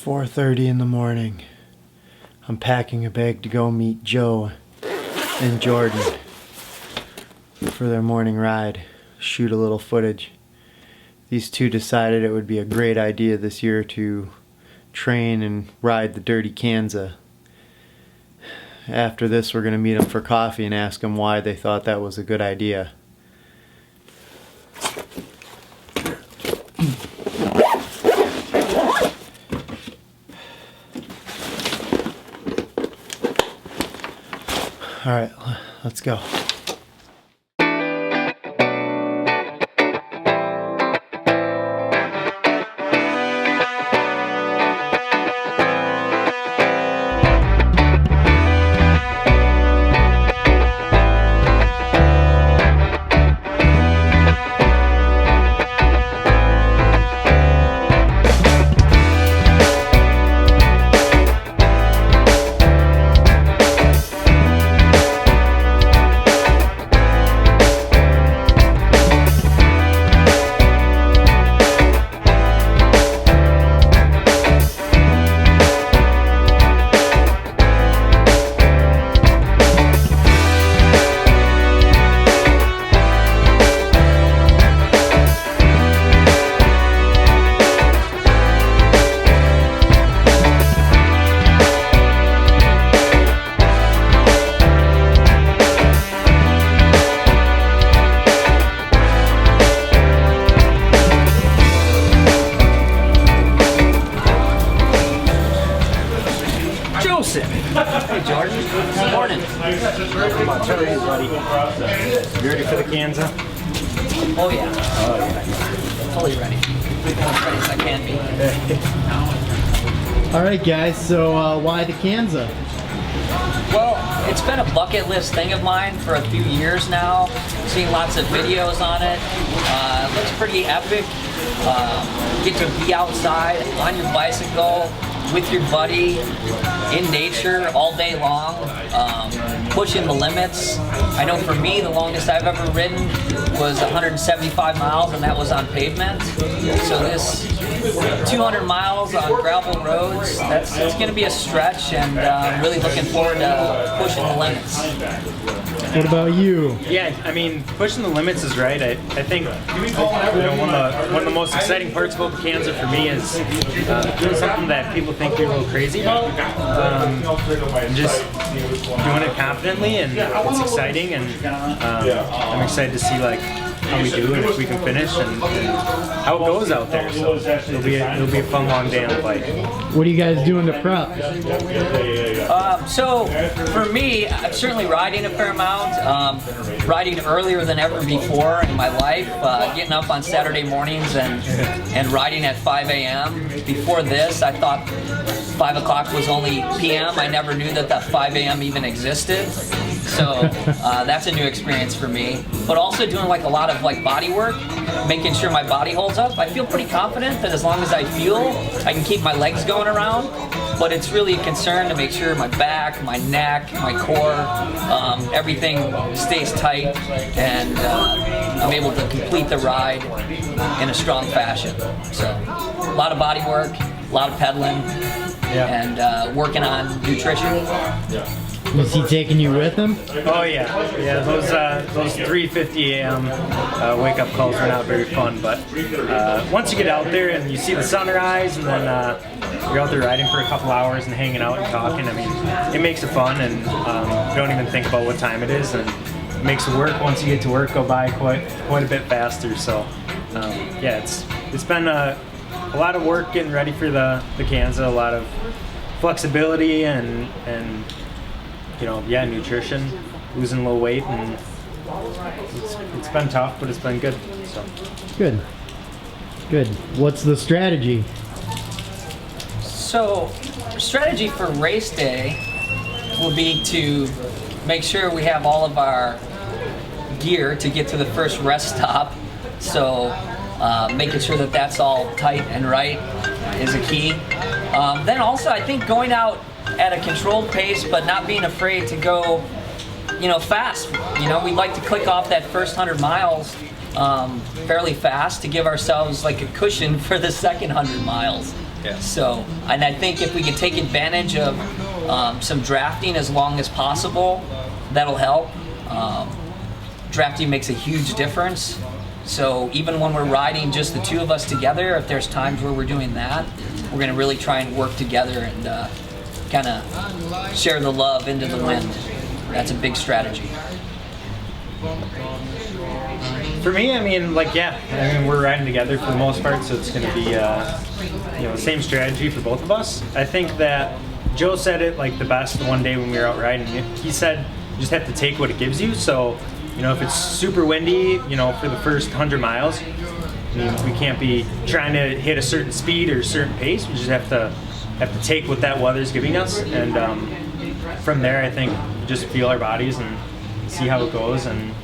4:30 in the morning. I'm packing a bag to go meet Joe and Jordan for their morning ride, shoot a little footage. These two decided it would be a great idea this year to train and ride the dirty Kanza. After this, we're going to meet them for coffee and ask them why they thought that was a good idea. All right, let's go. Hey Jordan, good morning. Come on, tell me, buddy. You ready for the Kanza? Oh yeah. Fully ready. As ready as I can be. All right, guys. So why the Kanza? Well, it's been a bucket list thing of mine for a few years now. Seen lots of videos on it. Looks pretty epic. Get to be outside on your bicycle with your buddy in nature all day long, pushing the limits. I know for me, the longest I've ever ridden was 175 miles, and that was on pavement. So this 200 miles on gravel roads, it's going to be a stretch, and I'm really looking forward to pushing the limits. What about you? Yeah, I mean, pushing the limits is right. I think one of the most exciting parts about the Kanza for me is doing something that people think you're a little crazy about. Just doing it confidently, and it's exciting, and I'm excited to see like how we do and if we can finish and how it goes out there. So it'll be a fun long day on the bike. What are you guys doing to prep? So for me, I'm certainly riding a fair amount. Riding earlier than ever before in my life. Getting up on Saturday mornings and riding at 5 a.m. Before this, I thought 5 o'clock was only p.m. I never knew that 5 a.m. even existed. So that's a new experience for me. But also doing like a lot of like body work, making sure my body holds up. I feel pretty confident that as long as I fuel, I can keep my legs going around. But it's really a concern to make sure my back, my neck, my core, everything stays tight, and I'm able to complete the ride in a strong fashion. So a lot of body work, a lot of pedaling, and working on nutrition. Was he taking you with him? Oh yeah. Those 3:50 a.m. Wake up calls are not very fun, but once you get out there and you see the sunrise, and then you're out there riding for a couple hours and hanging out and talking, I mean, it makes it fun, and you don't even think about what time it is, and it makes the work, once you get to work, go by quite a bit faster. So yeah, it's been a lot of work getting ready for the Kanza, a lot of flexibility and nutrition, losing a little weight, and it's been tough, but it's been good. So Good. What's the strategy? So, strategy for race day will be to make sure we have all of our gear to get to the first rest stop. So, making sure that that's all tight and right is a key. Then also, I think going out at a controlled pace, but not being afraid to go, fast. We'd like to click off that first 100 miles fairly fast to give ourselves like a cushion for the second 100 miles. Yeah. So, and I think if we can take advantage of some drafting as long as possible, that'll help. Drafting makes a huge difference. So even when we're riding just the two of us together, if there's times where we're doing that, we're going to really try and work together and kind of share the love into the wind. That's a big strategy. For me, I mean, like, yeah, I mean, we're riding together for the most part, so it's going to be, the same strategy for both of us. I think that Joe said it like the best one day when we were out riding. He said you just have to take what it gives you. So, if it's super windy, for the first 100 miles, I mean, we can't be trying to hit a certain speed or a certain pace. We just have to take what that weather's giving us, and from there, I think just feel our bodies and see how it goes, and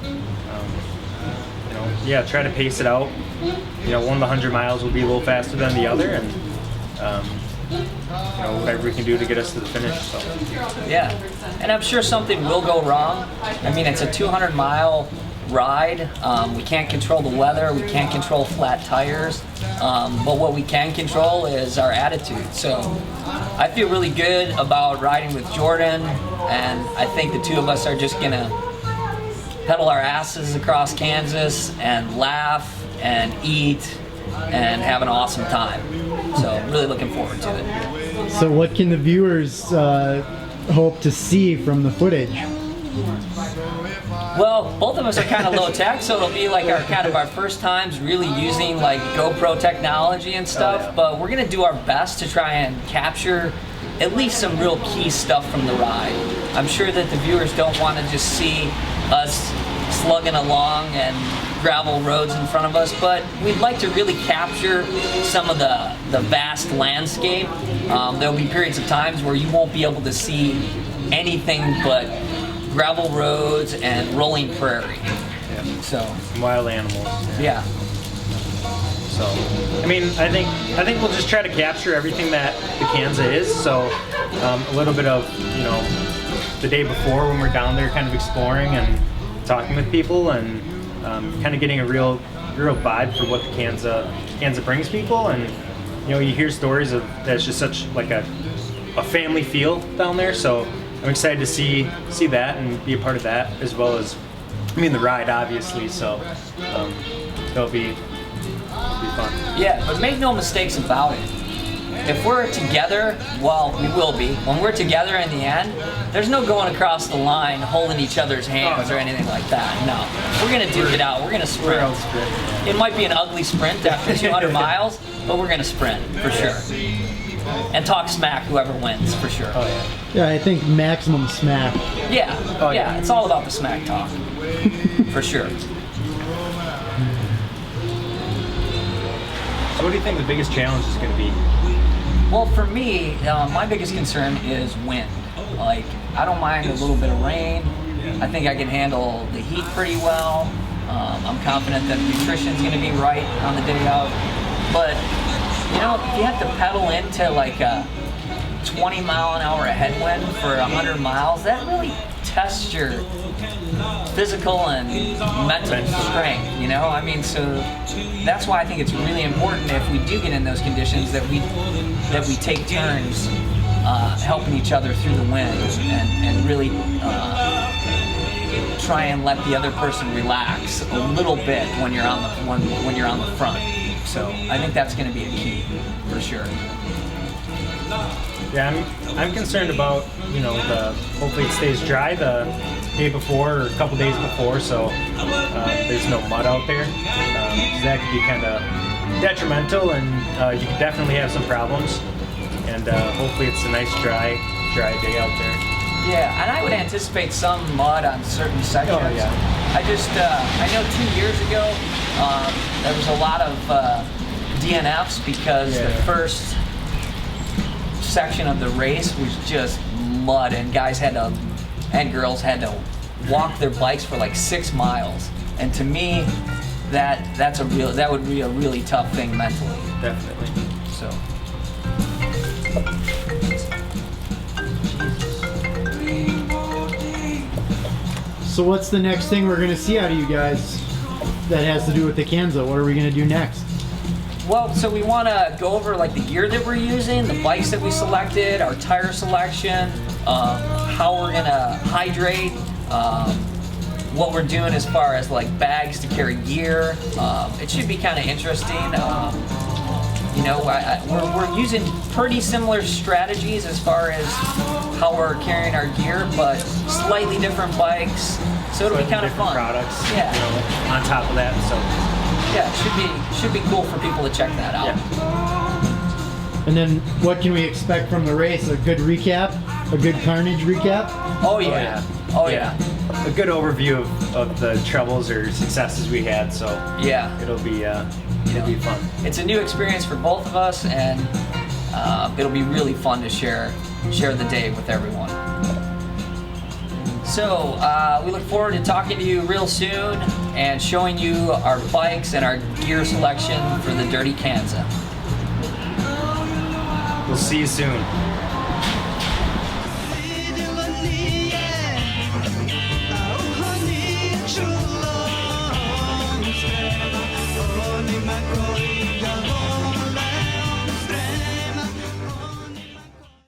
try to pace it out. One of the 100 miles will be a little faster than the other, and whatever we can do to get us to the finish. So. Yeah, and I'm sure something will go wrong. I mean, it's a 200-mile ride. We can't control the weather. We can't control flat tires. But what we can control is our attitude. So I feel really good about riding with Jordan, and I think the two of us are just going to pedal our asses across Kansas and laugh and eat and have an awesome time. So really looking forward to it. So what can the viewers hope to see from the footage? Well, both of us are kind of low tech, so it'll be like our first times really using like GoPro technology and stuff, but we're gonna do our best to try and capture at least some real key stuff from the ride. I'm sure that the viewers don't want to just see us slugging along and gravel roads in front of us, but we'd like to really capture some of the vast landscape. There'll be periods of times where you won't be able to see anything but gravel roads and rolling prairie. Yeah. So wild animals. Yeah. So I mean, I think we'll just try to capture everything that the Kanza is. So a little bit of the day before when we're down there, kind of exploring and talking with people, and kind of getting a real vibe for what the Kanza brings people. And you hear stories of that's just such like a family feel down there. So I'm excited to see that and be a part of that, as well as the ride, obviously. So it'll be fun. Yeah, but make no mistakes about it. If we're together, well, we will be. When we're together in the end, there's no going across the line holding each other's hands or anything like that. No, we're gonna duke it out. We're gonna sprint. It might be an ugly sprint after 200 miles, but we're gonna sprint for sure. And talk smack whoever wins for sure. Oh yeah. Yeah, I think maximum smack. Yeah. Oh, yeah. It's all about the smack talk for sure. So what do you think the biggest challenge is going to be? Well, for me, my biggest concern is wind. Like, I don't mind a little bit of rain. I think I can handle the heat pretty well. I'm confident that nutrition's going to be right on the day out. But, if you have to pedal into like a 20-mile-an-hour headwind for 100 miles, that really tests your physical and mental strength, so that's why I think it's really important if we do get in those conditions that we take turns helping each other through the wind and really try and let the other person relax a little bit when you're on the front. So I think that's going to be a key for sure. Yeah, I'm concerned about hopefully it stays dry the day before or a couple days before, so there's no mud out there. That could be kind of detrimental, and you could definitely have some problems. And hopefully it's a nice dry day out there. Yeah, and I would anticipate some mud on certain sections. Oh, yeah. I know 2 years ago there was a lot of DNFs because the first section of the race was just mud, and guys and girls had to walk their bikes for like 6 miles. And to me, that would be a really tough thing mentally. Definitely. So. So what's the next thing we're going to see out of you guys that has to do with the Kanza? What are we going to do next? Well, so we want to go over like the gear that we're using, the bikes that we selected, our tire selection, how we're gonna hydrate, what we're doing as far as like bags to carry gear. It should be kind of interesting. You know, we're using pretty similar strategies as far as how we're carrying our gear, but slightly different bikes. So it'll be kind of fun. Products, Yeah. you know, on top of that. So Yeah, it should be cool for people to check that out. yeah. And then what can we expect from the race? A good recap? A good carnage recap? Oh yeah. Oh yeah. A good overview of the troubles or successes we had. So Yeah. it'll be fun. It's a new experience for both of us, and it'll be really fun to share the day with everyone. So we look forward to talking to you real soon and showing you our bikes and our gear selection for the Dirty Kanza. We'll see you soon.